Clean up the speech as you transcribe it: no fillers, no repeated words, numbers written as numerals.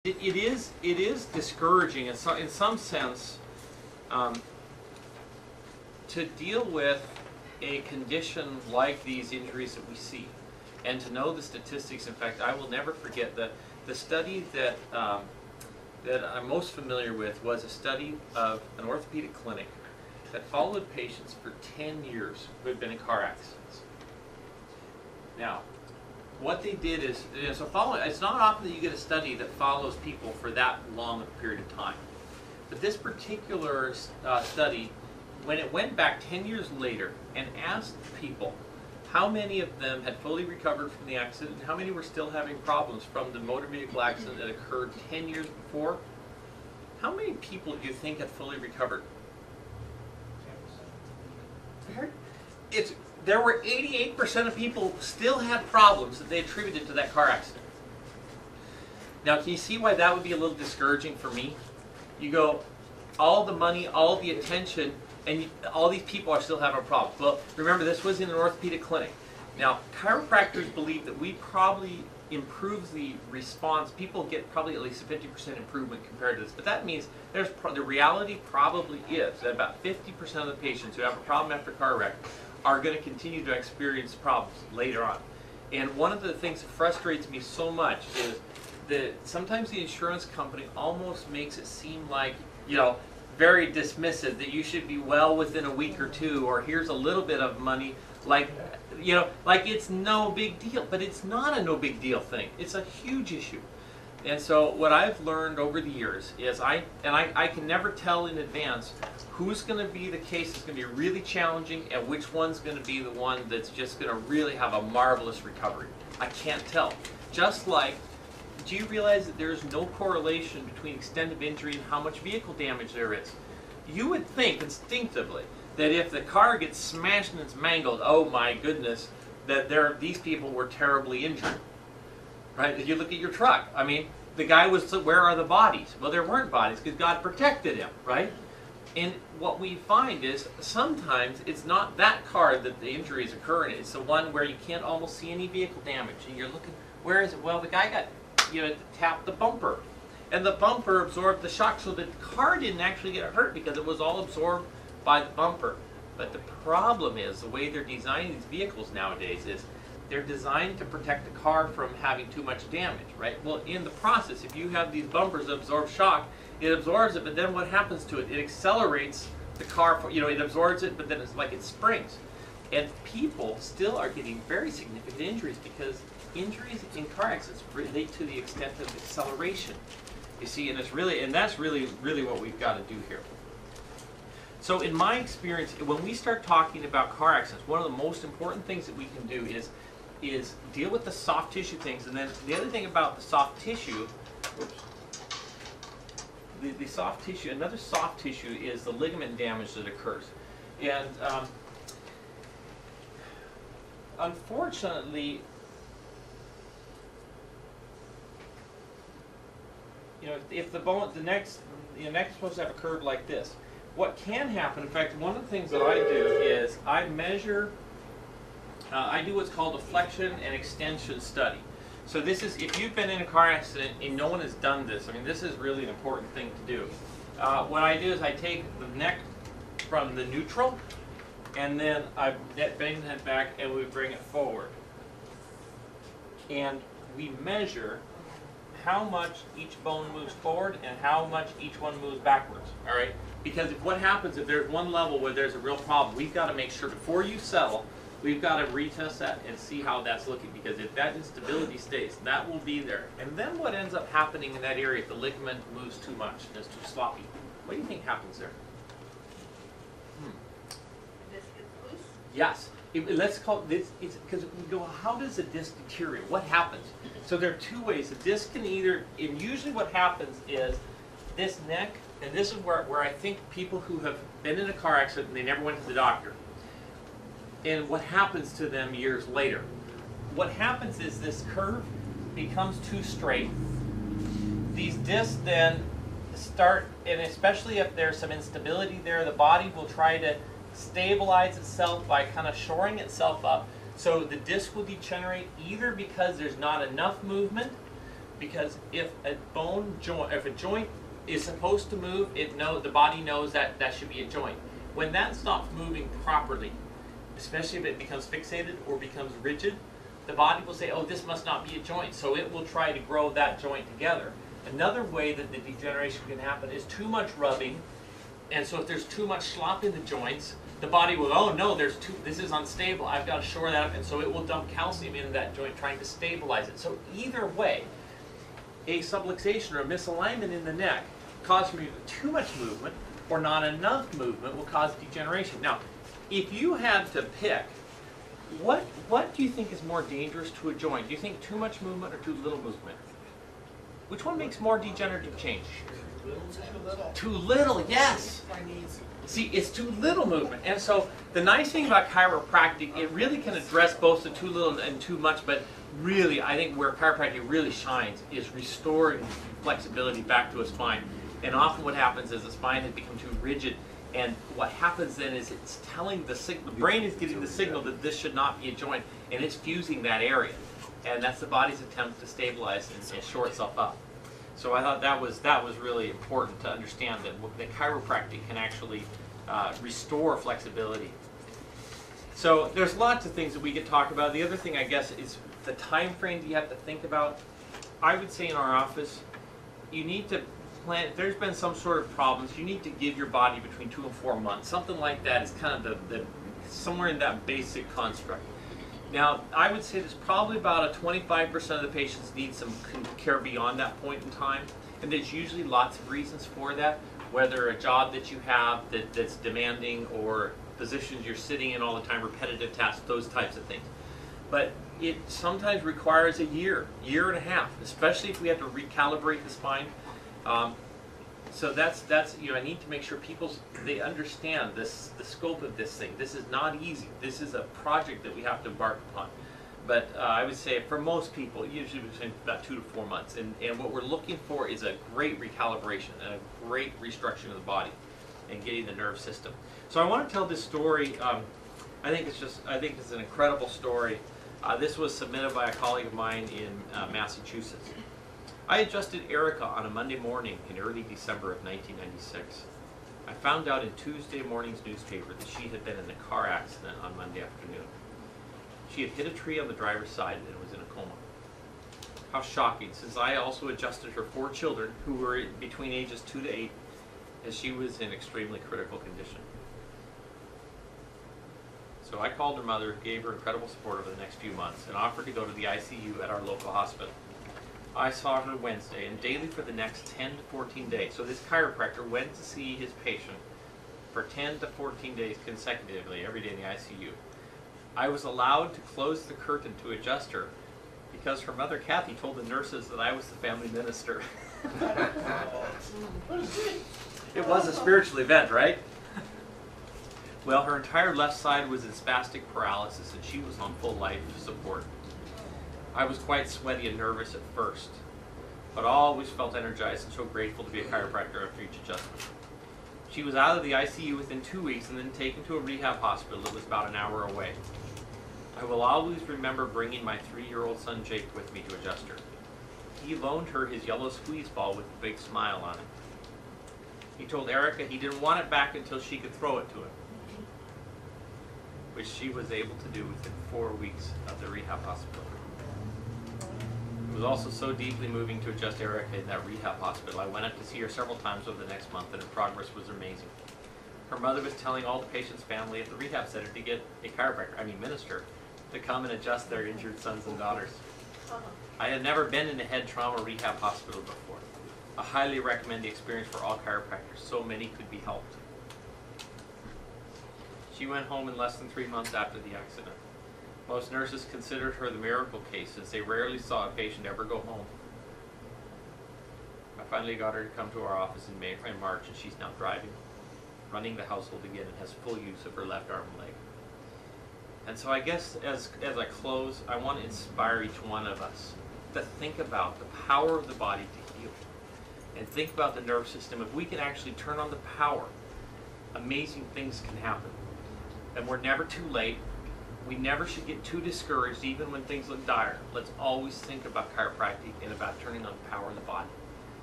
It is discouraging in some sense to deal with a condition like these injuries that we see, and to know the statistics. In fact, I will never forget the study that that I'm most familiar with was a study of an orthopedic clinic that followed patients for 10 years who had been in car accidents. Now, what they did is, it's not often that you get a study that follows people for that long a period of time. But this particular study, when it went back 10 years later and asked people how many of them had fully recovered from the accident and how many were still having problems from the motor vehicle accident that occurred 10 years before, how many people do you think had fully recovered? There were 88% of people still had problems that they attributed to that car accident. Now, can you see why that would be a little discouraging for me? You go, all the money, all the attention, and all these people are still having problems. Well, remember, this was in an orthopedic clinic. Now, chiropractors believe that we probably improve the response. People get probably at least a 50% improvement compared to this. But that means the reality probably is that about 50% of the patients who have a problem after a car wreck are going to continue to experience problems later on. And one of the things that frustrates me so much is that sometimes the insurance company almost makes it seem like, very dismissive, that you should be well within a week or two, or here's a little bit of money, like it's no big deal. But it's not a no big deal thing. It's a huge issue. And so what I've learned over the years is I can never tell in advance who's going to be the case that's going to be really challenging and which one's going to be the one that's just going to really have a marvelous recovery. I can't tell. Just like, do you realize that there's no correlation between extent of injury and how much vehicle damage there is? You would think instinctively that if the car gets smashed and it's mangled, oh my goodness, that these people were terribly injured. Right? If you look at your truck, I mean, the guy was, where are the bodies? Well, there weren't bodies because God protected him, right? And what we find is sometimes it's not that car that the injuries occur in. It's the one where you can't almost see any vehicle damage. And you're looking, where is it? Well, the guy got, tapped the bumper. And the bumper absorbed the shock, so the car didn't actually get hurt because it was all absorbed by the bumper. But the problem is, the way they're designing these vehicles nowadays is they're designed to protect the car from having too much damage, right? Well, in the process, if you have these bumpers that absorb shock, it absorbs it, but then what happens to it? It accelerates the car, it absorbs it, but then it's like it springs. And people still are getting very significant injuries because injuries in car accidents relate to the extent of acceleration. You see, and that's really what we've got to do here. So in my experience, when we start talking about car accidents, one of the most important things that we can do is deal with the soft tissue things. And then the other thing about the soft tissue, the soft tissue, another soft tissue is the ligament damage that occurs. And unfortunately, if the neck's supposed to have a curve like this, what can happen, in fact, one of the things that I do is I measure, I do what's called a flexion and extension study. So this is, if you've been in a car accident and no one has done this, I mean, this is really an important thing to do. What I do is I take the neck from the neutral, and then I bend the head back and we bring it forward. And we measure how much each bone moves forward and how much each one moves backwards, all right? Because what happens if there's one level where there's a real problem, we've got to make sure before you settle, we've got to retest that and see how that's looking, because if that instability stays, that will be there. And then what ends up happening in that area if the ligament moves too much and is too sloppy? What do you think happens there? Disc gets loose? Yes. Let's call this, because we go, how does a disc deteriorate? What happens? So there are two ways. The disc can either, and usually what happens is this neck, and this is where I think people who have been in a car accident and they never went to the doctor, and what happens to them years later. What happens is this curve becomes too straight. These discs then start, and especially if there's some instability there, the body will try to stabilize itself by kind of shoring itself up. So the disc will degenerate either because there's not enough movement, Because if a joint is supposed to move, the body knows that that should be a joint. When that stops moving properly, especially if it becomes fixated or becomes rigid, the body will say, oh, this must not be a joint, so it will try to grow that joint together. Another way that the degeneration can happen is too much rubbing, and so if there's too much slop in the joints, the body will, oh no, this is unstable, I've got to shore that up, and so it will dump calcium into that joint trying to stabilize it. So either way, a subluxation or a misalignment in the neck causing too much movement or not enough movement will cause degeneration. Now, if you had to pick, what do you think is more dangerous to a joint? Do you think too much movement or too little movement? Which one makes more degenerative change? Too little, yes. See, it's too little movement. And so the nice thing about chiropractic, it really can address both the too little and too much, but really, I think where chiropractic really shines is restoring flexibility back to a spine. And often what happens is the spine has become too rigid, and what happens then is it's telling the brain is getting the signal that this should not be a joint, and it's fusing that area. And that's the body's attempt to stabilize and shore itself up. So I thought that was really important to understand that chiropractic can actually restore flexibility. So there's lots of things that we could talk about. The other thing, I guess, is the time frame that you have to think about. I would say in our office, you need to plan. If there's been some sort of problems, you need to give your body between 2 and 4 months. Something like that is kind of the somewhere in that basic construct. Now, I would say there's probably about a 25% of the patients need some care beyond that point in time, and there's usually lots of reasons for that, whether a job that you have that's demanding or positions you're sitting in all the time, repetitive tasks, those types of things. But it sometimes requires a year and a half, especially if we have to recalibrate the spine. So that's I need to make sure they understand the scope of this thing. This is not easy. This is a project that we have to embark upon. But I would say for most people, usually between about 2 to 4 months. And what we're looking for is a great recalibration and a great restructuring of the body and getting the nerve system. So I want to tell this story. I think it's an incredible story. This was submitted by a colleague of mine in Massachusetts. I adjusted Erica on a Monday morning in early December of 1996. I found out in Tuesday morning's newspaper that she had been in a car accident on Monday afternoon. She had hit a tree on the driver's side and was in a coma. How shocking, since I also adjusted her 4 children who were between ages 2 to 8, as she was in extremely critical condition. So I called her mother, gave her incredible support over the next few months, and offered to go to the ICU at our local hospital. I saw her Wednesday and daily for the next 10 to 14 days. So this chiropractor went to see his patient for 10 to 14 days consecutively every day in the ICU. I was allowed to close the curtain to adjust her because her mother, Kathy, told the nurses that I was the family minister. It was a spiritual event, right? Well, her entire left side was in spastic paralysis and she was on full life support. I was quite sweaty and nervous at first, but always felt energized and so grateful to be a chiropractor after each adjustment. She was out of the ICU within 2 weeks and then taken to a rehab hospital that was about an hour away. I will always remember bringing my 3-year-old son Jake with me to adjust her. He loaned her his yellow squeeze ball with a big smile on it. He told Erica he didn't want it back until she could throw it to him, which she was able to do within 4 weeks of the rehab hospital. It was also so deeply moving to adjust Erica in that rehab hospital. I went up to see her several times over the next month, and her progress was amazing. Her mother was telling all the patient's family at the rehab center to get a minister, to come and adjust their injured sons and daughters. I had never been in a head trauma rehab hospital before. I highly recommend the experience for all chiropractors. So many could be helped. She went home in less than 3 months after the accident. Most nurses considered her the miracle case, since they rarely saw a patient ever go home. I finally got her to come to our office in March, and she's now driving, running the household again, and has full use of her left arm and leg. And so I guess as I close, I want to inspire each one of us to think about the power of the body to heal, and think about the nerve system. If we can actually turn on the power, amazing things can happen. And we're never too late. we never should get too discouraged even when things look dire. Let's always think about chiropractic and about turning on power in the body.